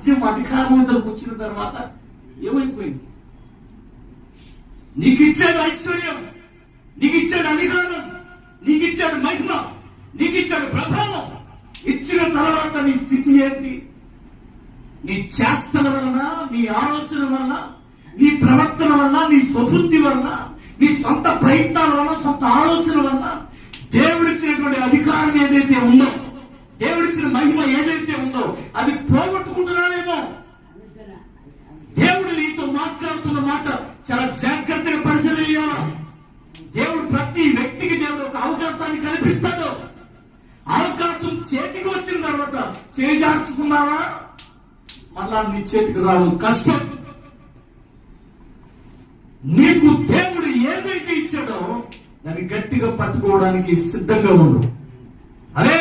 రాజ్యం అధికారంలోకి వచ్చిన తర్వాత ఏమైపోయింది? నీకు ఇచ్చాడు ఐశ్వర్యం, నీకు ఇచ్చాడు అధికారం, నీకు ఇచ్చాడు మహిమ, నీకు ఇచ్చాడు ప్రభావం. ఇచ్చిన తర్వాత నీ స్థితి ఏంటి? నీ చేష్టల వలన, నీ ఆలోచన వలన, నీ ప్రవర్తన వలన, నీ స్వబుద్ధి వలన, నీ సొంత ప్రయత్నాల వలన, సొంత ఆలోచన వలన దేవుడిచ్చినటువంటి అధికారం ఏదైతే ఉందో, దేవుడిచ్చిన మహిమ ఏదైతే ఉందో అది పోగొట్టుకుంటున్నావేమో. దేవుడు నీతో మాట్లాడుతున్న మాట చాలా జాగ్రత్తగా పరిశీలన చేయాలి. దేవుడు ప్రతి వ్యక్తికి దేవుడు ఒక అవకాశాన్ని కల్పిస్తాడు. అవకాశం చేతికి వచ్చిన తర్వాత చేజార్చుకున్నావా, మళ్ళా నీ చేతికి రావడం కష్టం. నీకు దేవుడు ఏదైతే ఇచ్చాడో దాన్ని గట్టిగా పట్టుకోవడానికి సిద్ధంగా ఉండు. అరే